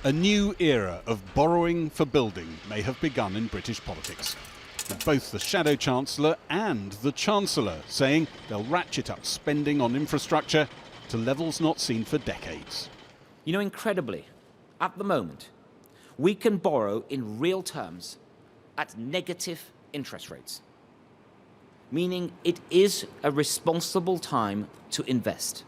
A new era of borrowing for building may have begun in British politics, with both the Shadow Chancellor and the Chancellor saying they'll ratchet up spending on infrastructure to levels not seen for decades. You know, incredibly, at the moment, we can borrow in real terms at negative interest rates, meaning it is a responsible time to invest.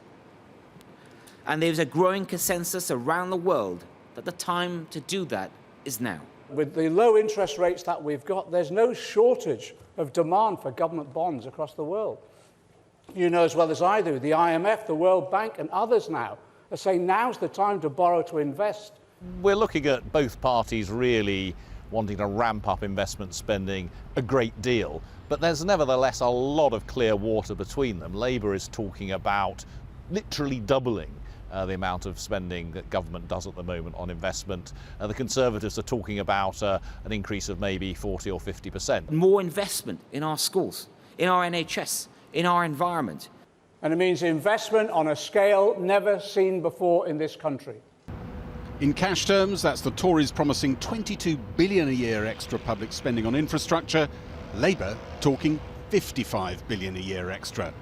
And there's a growing consensus around the world that the time to do that is now. With the low interest rates that we've got, there's no shortage of demand for government bonds across the world. You know as well as I do, the IMF, the World Bank and others now are saying now's the time to borrow to invest. We're looking at both parties really wanting to ramp up investment spending a great deal, but there's nevertheless a lot of clear water between them. Labour is talking about literally doubling the amount of spending that government does at the moment on investment. The Conservatives are talking about an increase of maybe 40 or 50%. More investment in our schools, in our NHS, in our environment. And it means investment on a scale never seen before in this country. In cash terms, that's the Tories promising £22 billion a year extra public spending on infrastructure. Labour talking £55 billion a year extra.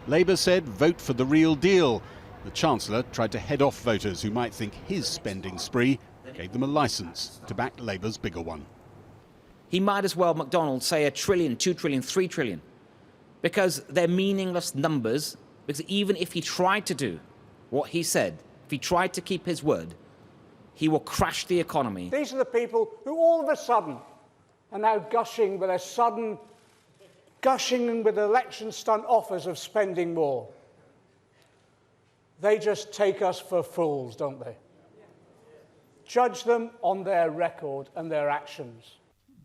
Labour said vote for the real deal. The Chancellor tried to head off voters who might think his spending spree gave them a licence to back Labour's bigger one. He might as well, McDonnell, say $1 trillion, $2 trillion, $3 trillion, because they're meaningless numbers, because even if he tried to do what he said, if he tried to keep his word, he will crash the economy. These are the people who all of a sudden are now gushing with election stunt offers of spending more. They just take us for fools, don't they? Judge them on their record and their actions.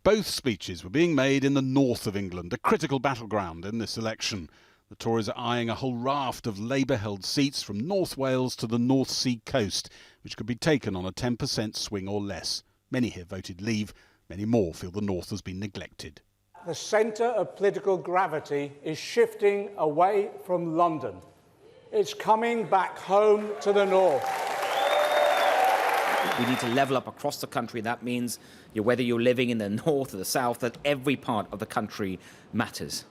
Both speeches were being made in the north of England, a critical battleground in this election. The Tories are eyeing a whole raft of Labour-held seats from North Wales to the North Sea coast, which could be taken on a 10% swing or less. Many here voted Leave. Many more feel the north has been neglected. The centre of political gravity is shifting away from London. It's coming back home to the north. We need to level up across the country. That means whether you're living in the north or the south, that every part of the country matters.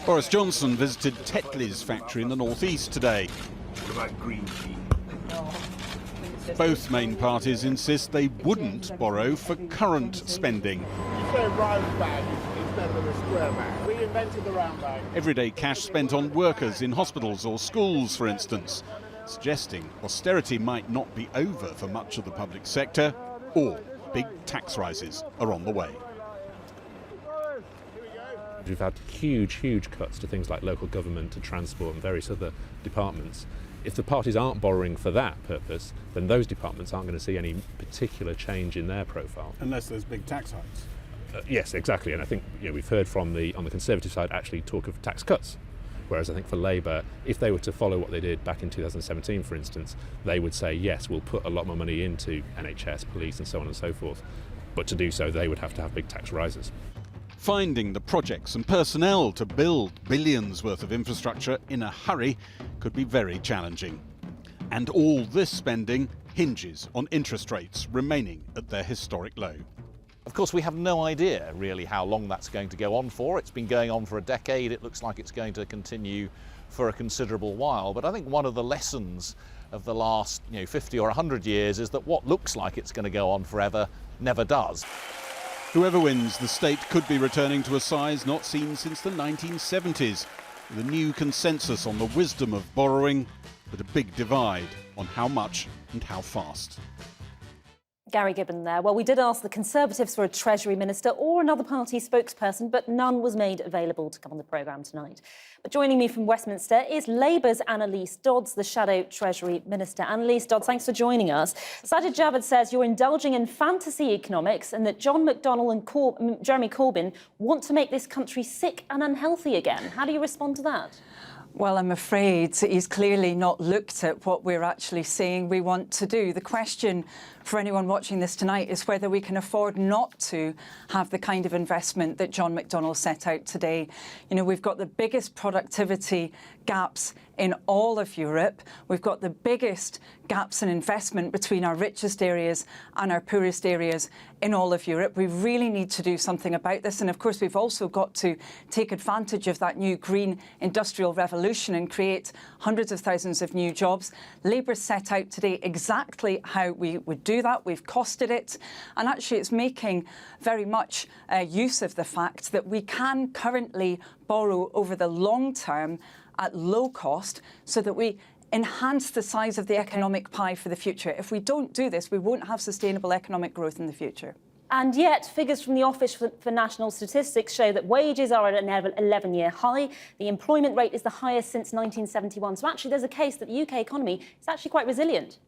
Boris Johnson visited Tetley's factory in the northeast today. What about green tea? Both main parties insist they wouldn't borrow for current spending. You say round bag instead of a square bag. We invented the round bag. Everyday cash spent on workers in hospitals or schools, for instance, suggesting austerity might not be over for much of the public sector, or big tax rises are on the way. We've had huge cuts to things like local government and transport and various other departments. If the parties aren't borrowing for that purpose, then those departments aren't going to see any particular change in their profile. Unless there's big tax hikes. Yes, exactly. And I think we've heard from on the Conservative side actually talk of tax cuts. Whereas I think for Labour, if they were to follow what they did back in 2017, for instance, they would say, yes, we'll put a lot more money into NHS, police and so on and so forth. But to do so, they would have to have big tax rises. Finding the projects and personnel to build billions worth of infrastructure in a hurry could be very challenging. And all this spending hinges on interest rates remaining at their historic low. Of course, we have no idea really how long that's going to go on for. It's been going on for a decade. It looks like it's going to continue for a considerable while. But I think one of the lessons of the last 50 or 100 years is that what looks like it's going to go on forever never does. Whoever wins, the state could be returning to a size not seen since the 1970s, with a new consensus on the wisdom of borrowing, but a big divide on how much and how fast. Gary Gibbon there. Well, we did ask the Conservatives for a Treasury Minister or another party spokesperson, but none was made available to come on the programme tonight. But joining me from Westminster is Labour's Annalise Dodds, the Shadow Treasury Minister. Annalise Dodds, thanks for joining us. Sajid Javid says you're indulging in fantasy economics and that John McDonnell and Jeremy Corbyn want to make this country sick and unhealthy again. How do you respond to that? Well, I'm afraid he's clearly not looked at what we're actually saying we want to do. The question for anyone watching this tonight is whether we can afford not to have the kind of investment that John McDonnell set out today. We've got the biggest productivity gaps in all of Europe. We've got the biggest gaps in investment between our richest areas and our poorest areas in all of Europe. We really need to do something about this. And of course, we've also got to take advantage of that new green industrial revolution and create hundreds of thousands of new jobs. Labour set out today exactly how we would do that. We've costed it. And actually, it's making very much use of the fact that we can currently borrow over the long term at low cost so that we enhance the size of the economic pie for the future. If we don't do this, we won't have sustainable economic growth in the future. And yet, figures from the Office for National Statistics show that wages are at an 11-year high. The employment rate is the highest since 1971. So actually, there's a case that the UK economy is actually quite resilient.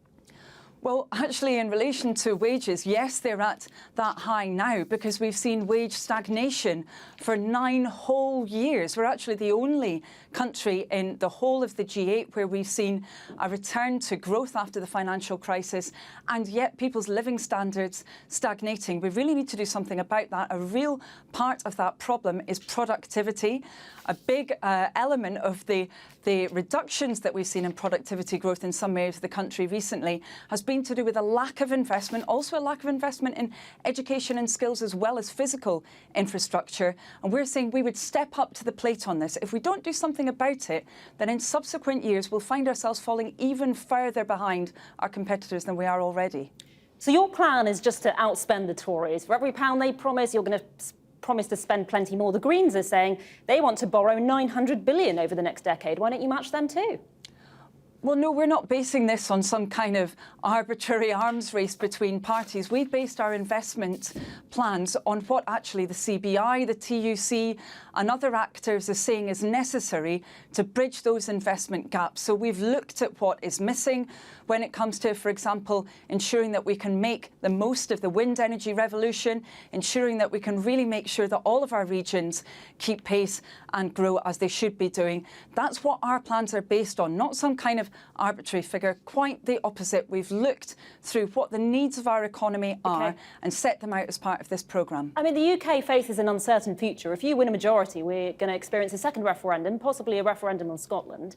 Well, actually, in relation to wages, yes, they're at that high now because we've seen wage stagnation for 9 whole years. We're actually the only country in the whole of the G8 where we've seen a return to growth after the financial crisis, and yet people's living standards stagnating. We really need to do something about that. A real part of that problem is productivity. A big element of the reductions that we've seen in productivity growth in some areas of the country recently has been to do with a lack of investment, also a lack of investment in education and skills as well as physical infrastructure. And we're saying we would step up to the plate on this. If we don't do something about it, then in subsequent years we'll find ourselves falling even further behind our competitors than we are already. So your plan is just to outspend the Tories. For every pound they promise, you're going to promise to spend plenty more. The Greens are saying they want to borrow $900 billion over the next decade. Why don't you match them too? Well, no, we're not basing this on some kind of arbitrary arms race between parties. We've based our investment plans on what actually the CBI, the TUC and other actors are saying is necessary to bridge those investment gaps. So we've looked at what is missing when it comes to, for example, ensuring that we can make the most of the wind energy revolution, ensuring that we can really make sure that all of our regions keep pace and grow as they should be doing. That's what our plans are based on, not some kind of arbitrary figure, quite the opposite. We've looked through what the needs of our economy are and set them out as part of this programme. I mean, the UK faces an uncertain future. If you win a majority, we're going to experience a second referendum, possibly a referendum on Scotland.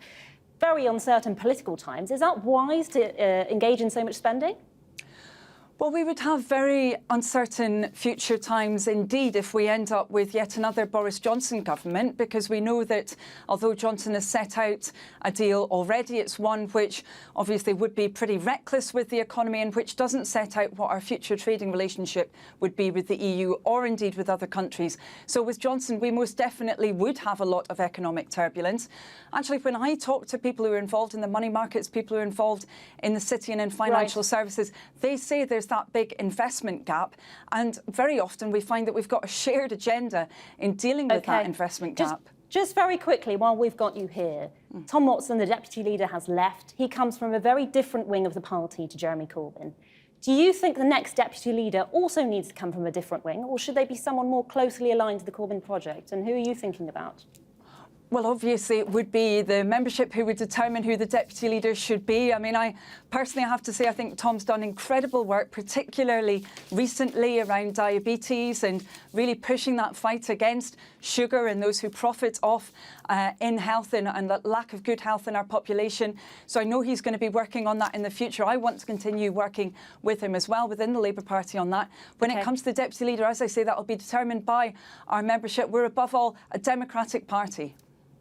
Very uncertain political times. Is that wise to engage in so much spending? Well, we would have very uncertain future times indeed if we end up with yet another Boris Johnson government, because we know that although Johnson has set out a deal already, it's one which obviously would be pretty reckless with the economy and which doesn't set out what our future trading relationship would be with the EU or indeed with other countries. So with Johnson, we most definitely would have a lot of economic turbulence. Actually, when I talk to people who are involved in the money markets, people who are involved in the city and in financial services, they say there's that big investment gap, and very often we find that we've got a shared agenda in dealing with that investment gap. Just very quickly, while we've got you here, Tom Watson, the Deputy Leader, has left. He comes from a very different wing of the party to Jeremy Corbyn. Do you think the next Deputy Leader also needs to come from a different wing, or should they be someone more closely aligned to the Corbyn project? And who are you thinking about? Well, obviously, it would be the membership who would determine who the deputy leader should be. I mean, I personally have to say I think Tom's done incredible work, particularly recently around diabetes and really pushing that fight against sugar and those who profit off in health and the lack of good health in our population. So I know he's going to be working on that in the future. I want to continue working with him as well within the Labour Party on that. When it comes to the deputy leader, as I say, that will be determined by our membership. We're above all a democratic party.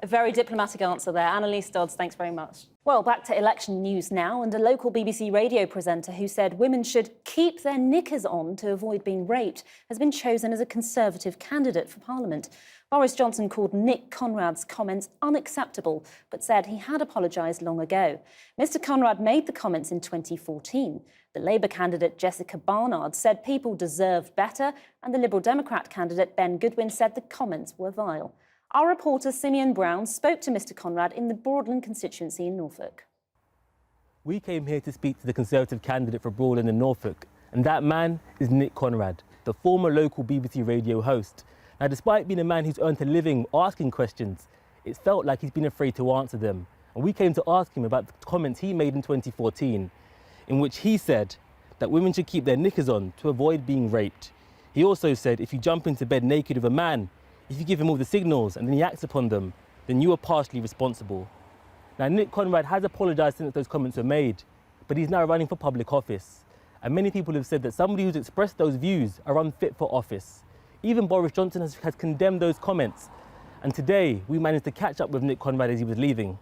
A very diplomatic answer there. Annalise Dodds, thanks very much. Well, back to election news now, and a local BBC radio presenter who said women should keep their knickers on to avoid being raped has been chosen as a Conservative candidate for Parliament. Boris Johnson called Nick Conrad's comments unacceptable, but said he had apologised long ago. Mr Conrad made the comments in 2014. The Labour candidate Jessica Barnard said people deserved better, and the Liberal Democrat candidate Ben Goodwin said the comments were vile. Our reporter Simeon Brown spoke to Mr Conrad in the Broadland constituency in Norfolk. We came here to speak to the Conservative candidate for Broadland in Norfolk, and that man is Nick Conrad, the former local BBC radio host. Now, despite being a man who's earned a living asking questions, it felt like he's been afraid to answer them. And we came to ask him about the comments he made in 2014, in which he said that women should keep their knickers on to avoid being raped. He also said if you jump into bed naked with a man, if you give him all the signals and then he acts upon them, then you are partially responsible. Now, Nick Conrad has apologised since those comments were made, but he's now running for public office. And many people have said that somebody who's expressed those views are unfit for office. Even Boris Johnson has condemned those comments. And today, we managed to catch up with Nick Conrad as he was leaving.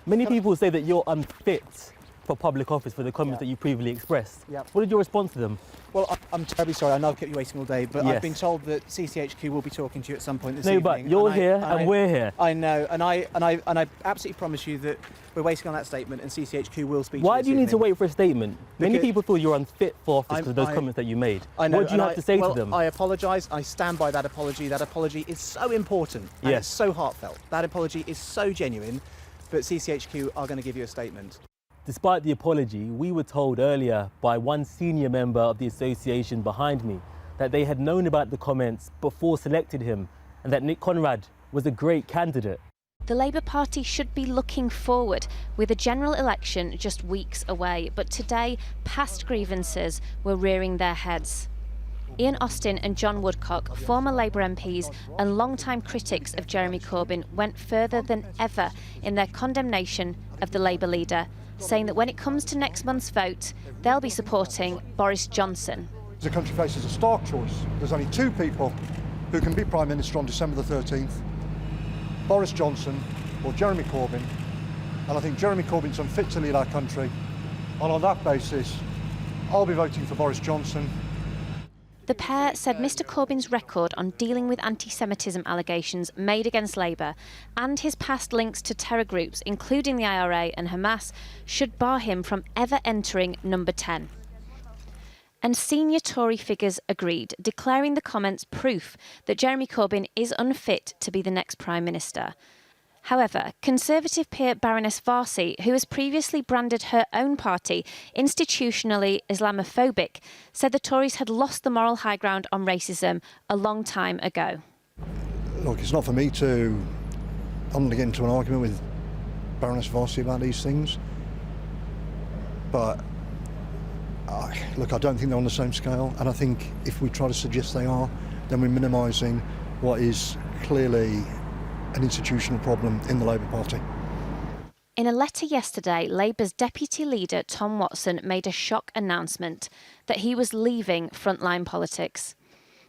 Many people say that you're unfit for public office for the comments that you previously expressed. What did your response to them? Well, I'm terribly sorry. I know I've kept you waiting all day, but Yes. I've been told that CCHQ will be talking to you at some point this No, evening. but you're here and we're here. I know, and I absolutely promise you that we're waiting on that statement, and CCHQ will speak to you Why this do you need to evening. wait for a statement? Many Because people feel you're unfit for office because of those I- comments that you made. I know, What do you and have to say well, to them? I apologise. I stand by that apology. That apology is so important. And Yes. it's so heartfelt. That apology is so genuine. But CCHQ are going to give you a statement. Despite the apology, we were told earlier by one senior member of the association behind me that they had known about the comments before selected him and that Nick Conrad was a great candidate. The Labour Party should be looking forward with a general election just weeks away, but today past grievances were rearing their heads. Ian Austin and John Woodcock, former Labour MPs and long-time critics of Jeremy Corbyn, went further than ever in their condemnation of the Labour leader, saying that when it comes to next month's vote, they'll be supporting Boris Johnson. The country faces a stark choice. There's only two people who can be Prime Minister on December the 13th, Boris Johnson or Jeremy Corbyn. And I think Jeremy Corbyn's unfit to lead our country. And on that basis, I'll be voting for Boris Johnson. The pair said Mr Corbyn's record on dealing with anti-Semitism allegations made against Labour and his past links to terror groups, including the IRA and Hamas, should bar him from ever entering number 10. And senior Tory figures agreed, declaring the comments proof that Jeremy Corbyn is unfit to be the next Prime Minister. However, Conservative peer Baroness Varsi, who has previously branded her own party institutionally Islamophobic, said the Tories had lost the moral high ground on racism a long time ago. Look, it's not for me to... I'm going to get into an argument with Baroness Varsi about these things. But, look, I don't think they're on the same scale. And I think if we try to suggest they are, then we're minimising what is clearly an institutional problem in the Labour Party. In a letter yesterday, Labour's deputy leader Tom Watson made a shock announcement that he was leaving frontline politics.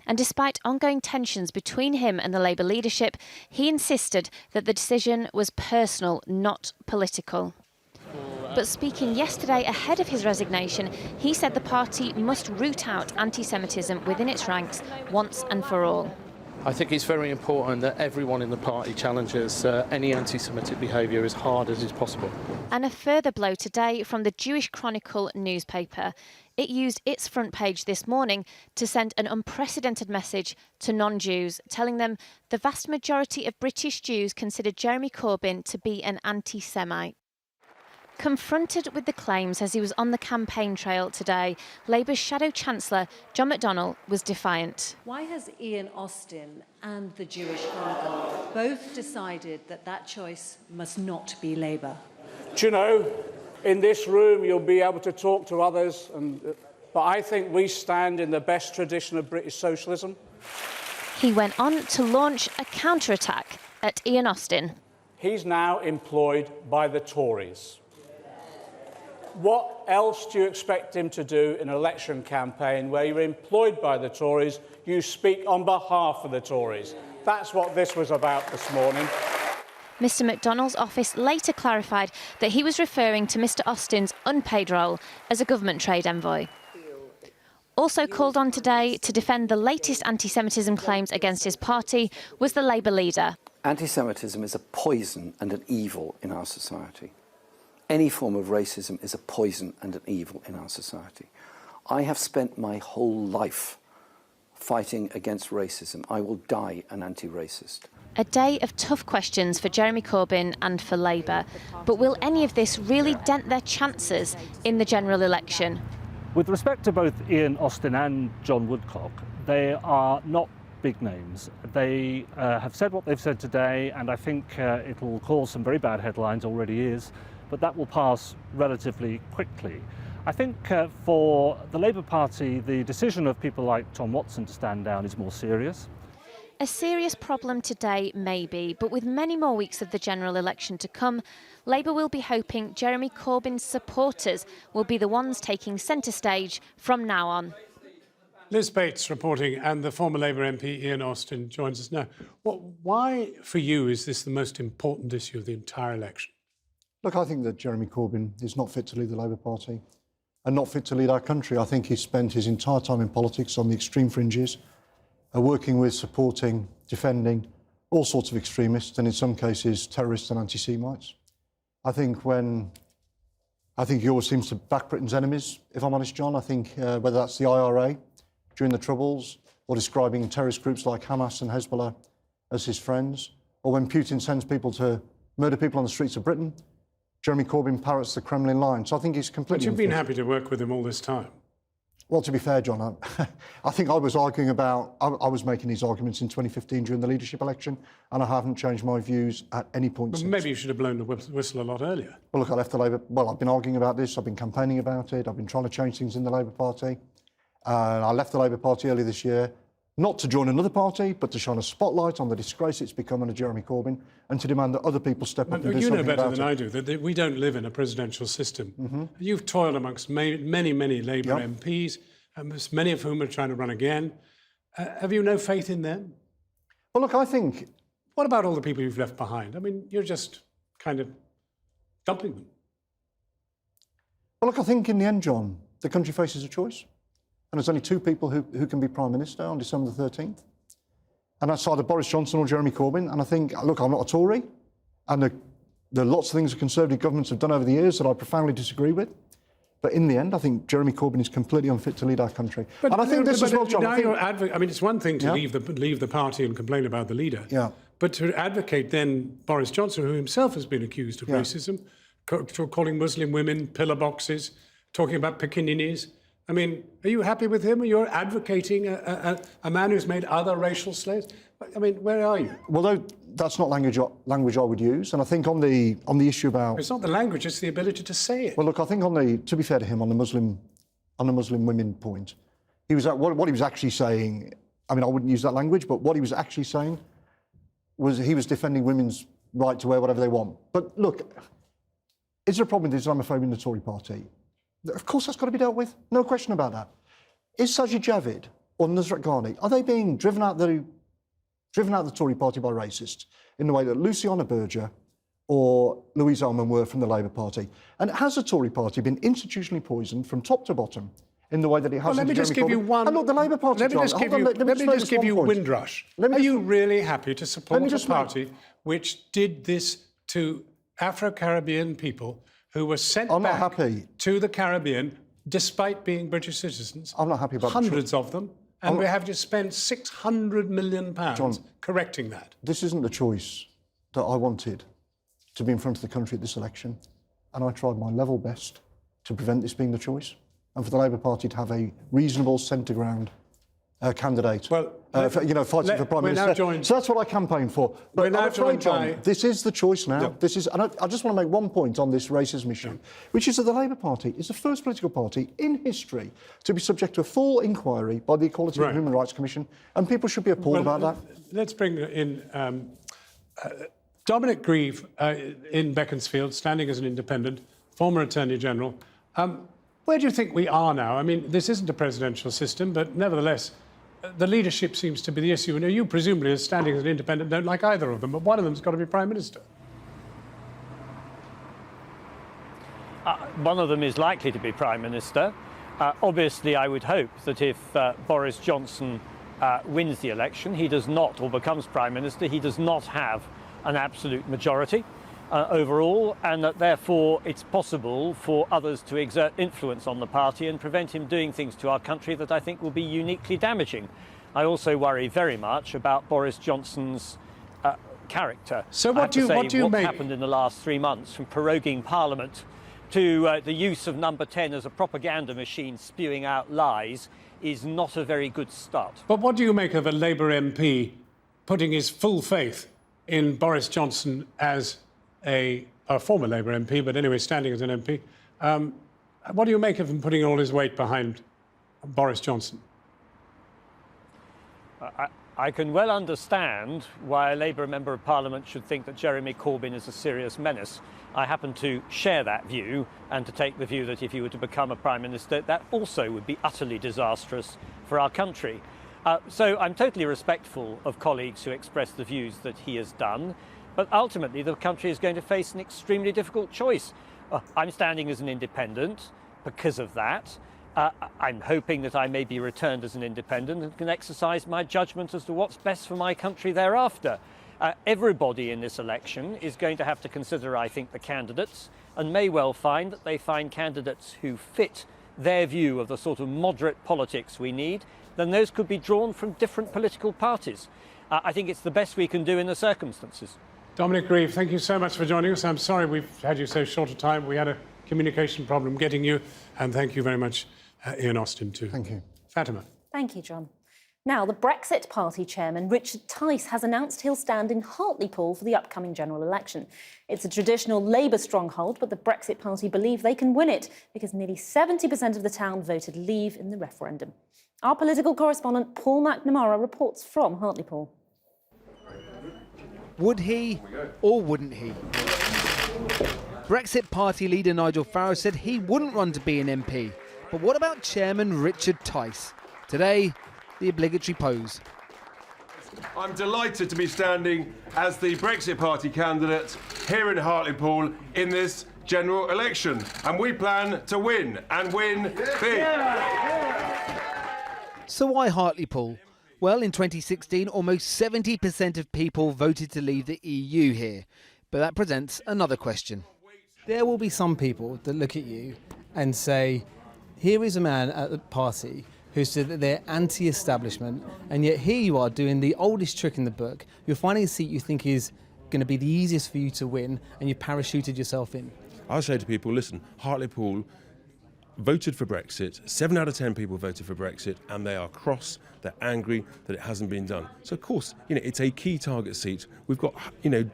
And despite ongoing tensions between him and the Labour leadership, he insisted that the decision was personal, not political. But speaking yesterday ahead of his resignation, he said the party must root out anti-Semitism within its ranks once and for all. I think it's very important that everyone in the party challenges any anti-Semitic behaviour as hard as is possible. And a further blow today from the Jewish Chronicle newspaper. It used its front page this morning to send an unprecedented message to non-Jews, telling them the vast majority of British Jews consider Jeremy Corbyn to be an anti-Semite. Confronted with the claims as he was on the campaign trail today, Labour's Shadow Chancellor John McDonnell was defiant. Why has Ian Austin and the Jewish Chronicle both decided that that choice must not be Labour? Do you know, in this room you'll be able to talk to others, but I think we stand in the best tradition of British socialism. He went on to launch a counterattack at Ian Austin. He's now employed by the Tories. What else do you expect him to do in an election campaign where you're employed by the Tories, you speak on behalf of the Tories? That's what this was about this morning. Mr McDonnell's office later clarified that he was referring to Mr Austin's unpaid role as a government trade envoy. Also called on today to defend the latest anti-Semitism claims against his party was the Labour leader. Anti-Semitism is a poison and an evil in our society. Any form of racism is a poison and an evil in our society. I have spent my whole life fighting against racism. I will die an anti-racist. A day of tough questions for Jeremy Corbyn and for Labour. But will any of this really dent their chances in the general election? With respect to both Ian Austin and John Woodcock, they are not big names. They have said what they've said today, and I think it will cause some very bad headlines, already is, but that will pass relatively quickly. I think for the Labour Party, the decision of people like Tom Watson to stand down is more serious. A serious problem today, maybe, but with many more weeks of the general election to come, Labour will be hoping Jeremy Corbyn's supporters will be the ones taking centre stage from now on. Liz Bates reporting, and the former Labour MP Ian Austin joins us now. Why, for you, is this the most important issue of the entire election? Look, I think that Jeremy Corbyn is not fit to lead the Labour Party and not fit to lead our country. I think he's spent his entire time in politics on the extreme fringes, working with, supporting, defending all sorts of extremists and in some cases terrorists and anti-Semites. I think he always seems to back Britain's enemies, if I'm honest, John. I think whether that's the IRA during the Troubles or describing terrorist groups like Hamas and Hezbollah as his friends, or when Putin sends people to murder people on the streets of Britain, Jeremy Corbyn parrots the Kremlin line. So I think he's completely... But you've been happy to work with him all this time. Well, to be fair, John, I think I was making these arguments in 2015 during the leadership election, and I haven't changed my views at any point since. Maybe you should have blown the whistle a lot earlier. Well, look, I left the Labour... Well, I've been arguing about this, I've been campaigning about it, I've been trying to change things in the Labour Party. I left the Labour Party earlier this year, not to join another party, but to shine a spotlight on the disgrace it's become under Jeremy Corbyn and to demand that other people step up and do something about it. You know better than I do that we don't live in a presidential system. You've toiled amongst many Labour MPs, many of whom are trying to run again. Have you no faith in them? Well, look, I think... What about all the people you've left behind? I mean, you're just kind of dumping them. Well, look, I think in the end, John, the country faces a choice. And there's only two people who can be Prime Minister on December the 13th. And that's either Boris Johnson or Jeremy Corbyn. And I think, look, I'm not a Tory. And there are lots of things that Conservative governments have done over the years that I profoundly disagree with. But in the end, I think Jeremy Corbyn is completely unfit to lead our country. And I think this as well, John... I mean, it's one thing to leave the party and complain about the leader. Yeah. But to advocate then Boris Johnson, who himself has been accused of racism, calling Muslim women pillar boxes, talking about pickaninnies. I mean, are you happy with him? Or you're advocating a man who's made other racial slaves? I mean, where are you? Well, that's not language I would use. And I think on the issue about... It's not the language, it's the ability to say it. Well, look, I think to be fair to him, on the Muslim women point, what he was actually saying, I mean, I wouldn't use that language, but what he was actually saying was he was defending women's right to wear whatever they want. But look, is there a problem with Islamophobia in the Tory party? Of course that's got to be dealt with, no question about that. Is Sajid Javid or Nusrat Ghani, are they being driven out the Tory party by racists in the way that Luciana Berger or Louise Elman were from the Labour Party? And has the Tory party been institutionally poisoned from top to bottom in the way that it has? Well, let me just give you one... And look, the Labour Party... Let me just give you Windrush. Are you really happy to support a party which did this to Afro-Caribbean people who were sent back to the Caribbean despite being British citizens? I'm not happy about hundreds of them. And we have just spent £600 million correcting that. This isn't the choice that I wanted to be in front of the country at this election. And I tried my level best to prevent this being the choice and for the Labour Party to have a reasonable centre-ground candidate, fighting for Prime Minister. So that's what I campaigned for. But I'm afraid, John, this is the choice now. Yeah. And I just want to make one point on this racism issue, which is that the Labour Party is the first political party in history to be subject to a full inquiry by the Equality and Human Rights Commission, and people should be appalled about that. Let's bring in Dominic Grieve in Beaconsfield, standing as an independent, former Attorney General. Where do you think we are now? I mean, this isn't a presidential system, but nevertheless, the leadership seems to be the issue. And you, presumably, as standing as an independent, don't like either of them, but one of them's got to be Prime Minister. One of them is likely to be Prime Minister. Obviously, I would hope that if Boris Johnson wins the election, he does not, or becomes Prime Minister, he does not have an absolute majority overall, and that therefore it's possible for others to exert influence on the party and prevent him doing things to our country that I think will be uniquely damaging. I also worry very much about Boris Johnson's character. So what do you make? Happened in the last 3 months, from proroguing Parliament to the use of Number 10 as a propaganda machine spewing out lies, is not a very good start. But what do you make of a Labour MP putting his full faith in Boris Johnson as a former Labour MP, but anyway, standing as an MP? What do you make of him putting all his weight behind Boris Johnson? I can well understand why a Labour Member of Parliament should think that Jeremy Corbyn is a serious menace. I happen to share that view and to take the view that if he were to become a Prime Minister, that also would be utterly disastrous for our country. So I'm totally respectful of colleagues who express the views that he has done, but ultimately the country is going to face an extremely difficult choice. I'm standing as an independent because of that. I'm hoping that I may be returned as an independent and can exercise my judgment as to what's best for my country thereafter. Everybody in this election is going to have to consider, I think, the candidates, and may well find that they find candidates who fit their view of the sort of moderate politics we need. Then those could be drawn from different political parties. I think it's the best we can do in the circumstances. Dominic Grieve, thank you so much for joining us. I'm sorry we've had you so short a time. We had a communication problem getting you, and thank you very much, Ian Austin, too. Thank you. Fatima. Thank you, John. Now, the Brexit Party chairman, Richard Tice, has announced he'll stand in Hartlepool for the upcoming general election. It's a traditional Labour stronghold, but the Brexit Party believe they can win it because nearly 70% of the town voted leave in the referendum. Our political correspondent Paul McNamara reports from Hartlepool. Would he or wouldn't he? Brexit Party leader Nigel Farage said he wouldn't run to be an MP. But what about Chairman Richard Tice? Today, the obligatory pose. I'm delighted to be standing as the Brexit Party candidate here in Hartlepool in this general election. And we plan to win, and win big. So why Hartlepool? Well, in 2016, almost 70% of people voted to leave the EU here. But that presents another question. There will be some people that look at you and say, here is a man at the party who said that they're anti-establishment, and yet here you are doing the oldest trick in the book. You're finding a seat you think is going to be the easiest for you to win, and you parachuted yourself in. I'll say to people, listen, Hartlepool voted for Brexit. 7 out of 10 people voted for Brexit, and they are cross, they're angry that it hasn't been done. So of course, it's a key target seat. We've got,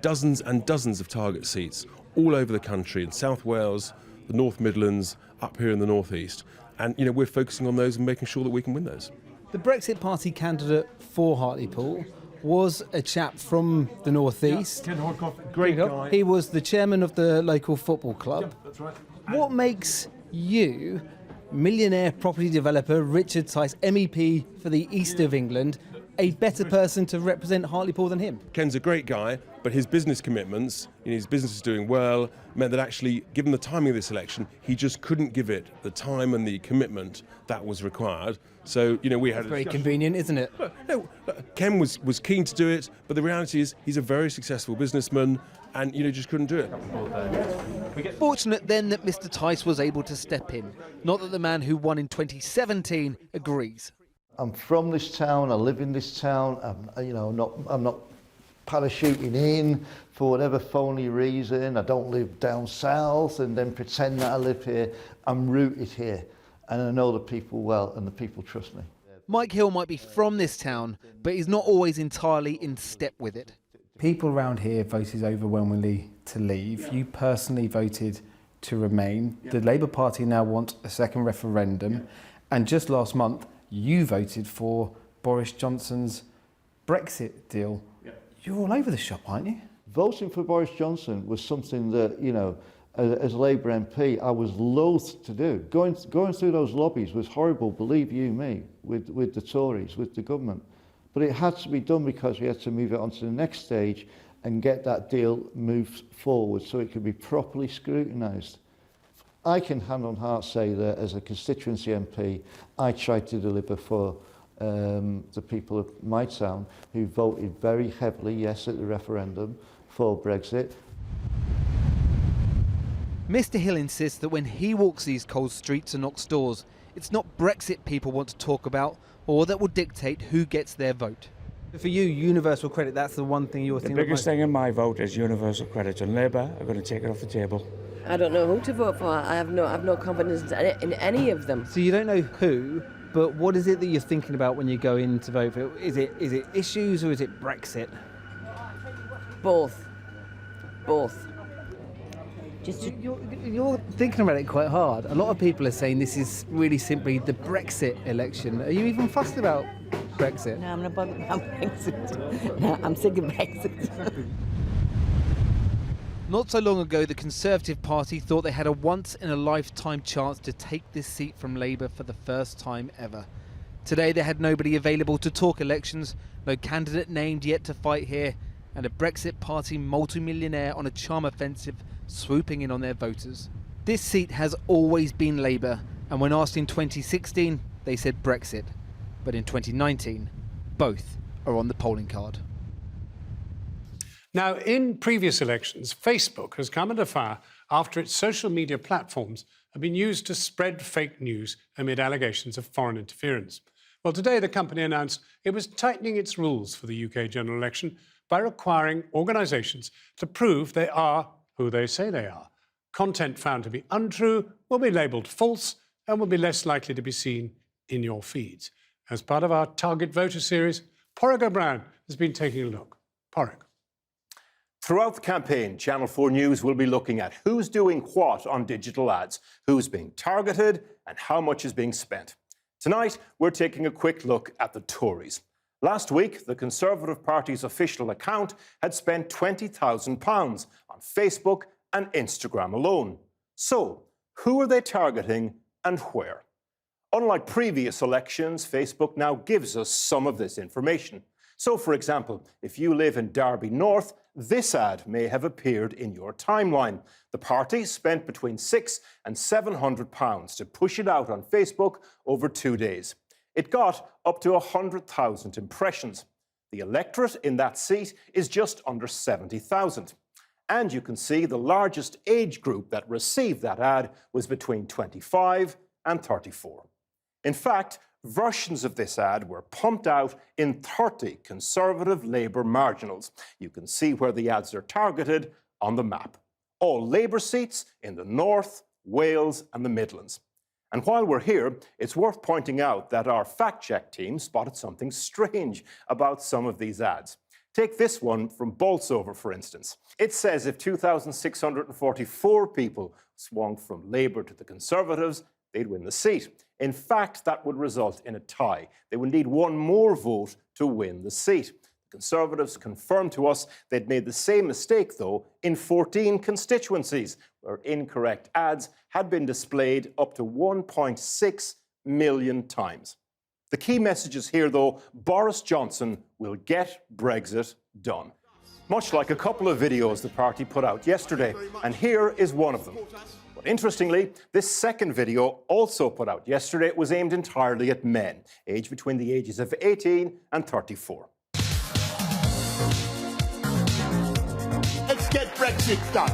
dozens and dozens of target seats all over the country, in South Wales, the North Midlands, up here in the North East. And, we're focusing on those and making sure that we can win those. The Brexit Party candidate for Hartlepool was a chap from the North East. Ken Hodcock, great guy. He was the chairman of the local football club. Yeah, that's right. What makes you, millionaire property developer Richard Tice, MEP for the East of England, a better person to represent Hartlepool than him? Ken's a great guy, but his business commitments, his business is doing well, meant that actually, given the timing of this election, he just couldn't give it the time and the commitment that was required. So, we had... That's very convenient, isn't it? No, Ken was keen to do it, but the reality is he's a very successful businessman and, just couldn't do it. Fortunate then that Mr Tice was able to step in. Not that the man who won in 2017 agrees. I'm from this town, I live in this town, I'm not parachuting in for whatever phony reason. I don't live down south and then pretend that I live here. I'm rooted here and I know the people well and the people trust me. Mike Hill might be from this town, but he's not always entirely in step with it. People around here voted overwhelmingly to leave. You personally voted to remain. The Labour Party now want a second referendum. And just last month, you voted for Boris Johnson's Brexit deal. You're all over the shop, aren't you? Voting for Boris Johnson was something that, as a Labour MP, I was loath to do. Going through those lobbies was horrible, believe you me, with the Tories, with the government. But it had to be done because we had to move it on to the next stage and get that deal moved forward so it could be properly scrutinised. I can hand on heart say that as a constituency MP, I tried to deliver for the people of my town who voted very heavily, yes, at the referendum for Brexit. Mr Hill insists that when he walks these cold streets and knocks doors, it's not Brexit people want to talk about or that will dictate who gets their vote. For you, universal credit, that's the one thing you're thinking The biggest thing in my vote is universal credit, and Labour are going to take it off the table. I don't know who to vote for. I have no confidence in any of them. So you don't know who, but what is it that you're thinking about when you go in to vote for? Is it issues or is it Brexit? Both. You're thinking about it quite hard. A lot of people are saying this is really simply the Brexit election. Are you even fussed about Brexit? No, I'm not bothered about Brexit. No, I'm sick of Brexit. Not so long ago, the Conservative Party thought they had a once-in-a-lifetime chance to take this seat from Labour for the first time ever. Today, they had nobody available to talk elections, no candidate named yet to fight here, and a Brexit Party multimillionaire on a charm offensive swooping in on their voters. This seat has always been Labour, and when asked in 2016, they said Brexit. But in 2019, both are on the polling card. Now, in previous elections, Facebook has come under fire after its social media platforms have been used to spread fake news amid allegations of foreign interference. Well, today the company announced it was tightening its rules for the UK general election by requiring organisations to prove they are who they say they are. Content found to be untrue will be labelled false and will be less likely to be seen in your feeds. As part of our Target Voter series, Porrick O'Brien has been taking a look. Porrick. Throughout the campaign, Channel 4 News will be looking at who's doing what on digital ads, who's being targeted and how much is being spent. Tonight, we're taking a quick look at the Tories. Last week, the Conservative Party's official account had spent £20,000 on Facebook and Instagram alone. So, who are they targeting and where? Unlike previous elections, Facebook now gives us some of this information. So, for example, if you live in Derby North, this ad may have appeared in your timeline. The party spent between £600 and £700 to push it out on Facebook over 2 days. It got up to 100,000 impressions. The electorate in that seat is just under 70,000. And you can see the largest age group that received that ad was between 25 and 34. In fact, versions of this ad were pumped out in 30 Conservative Labour marginals. You can see where the ads are targeted on the map. All Labour seats in the North, Wales and the Midlands. And while we're here, it's worth pointing out that our fact-check team spotted something strange about some of these ads. Take this one from Bolsover, for instance. It says if 2,644 people swung from Labour to the Conservatives, they'd win the seat. In fact, that would result in a tie. They would need one more vote to win the seat. The Conservatives confirmed to us they'd made the same mistake, though, in 14 constituencies, where incorrect ads had been displayed up to 1.6 million times. The key messages here, though, Boris Johnson will get Brexit done. Much like a couple of videos the party put out yesterday, and here is one of them. But interestingly, this second video, also put out yesterday, was aimed entirely at men, aged between the ages of 18 and 34. Let's get Brexit done.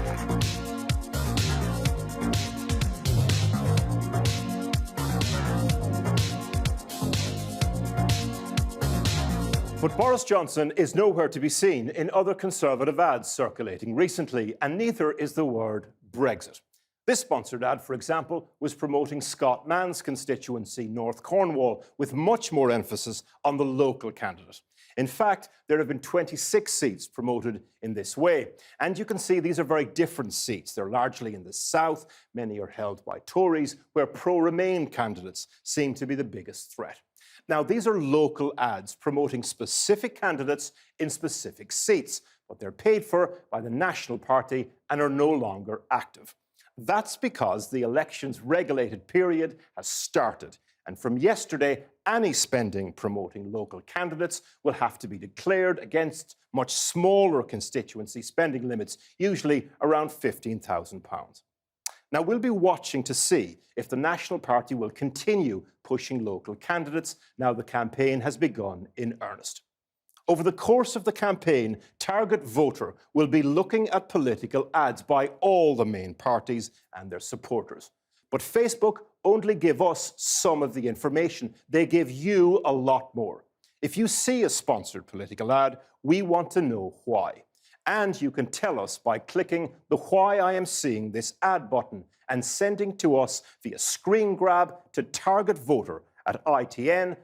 But Boris Johnson is nowhere to be seen in other Conservative ads circulating recently, and neither is the word Brexit. This sponsored ad, for example, was promoting Scott Mann's constituency, North Cornwall, with much more emphasis on the local candidate. In fact, there have been 26 seats promoted in this way. And you can see these are very different seats. They're largely in the south. Many are held by Tories, where pro-Remain candidates seem to be the biggest threat. Now, these are local ads promoting specific candidates in specific seats, but they're paid for by the National Party and are no longer active. That's because the election's regulated period has started. And from yesterday, any spending promoting local candidates will have to be declared against much smaller constituency spending limits, usually around £15,000. Now, we'll be watching to see if the National Party will continue pushing local candidates now the campaign has begun in earnest. Over the course of the campaign, Target Voter will be looking at political ads by all the main parties and their supporters. But Facebook only give us some of the information. They give you a lot more. If you see a sponsored political ad, we want to know why. And you can tell us by clicking the Why I Am Seeing This Ad button and sending to us via screen grab to Target Voter at itn.co.uk.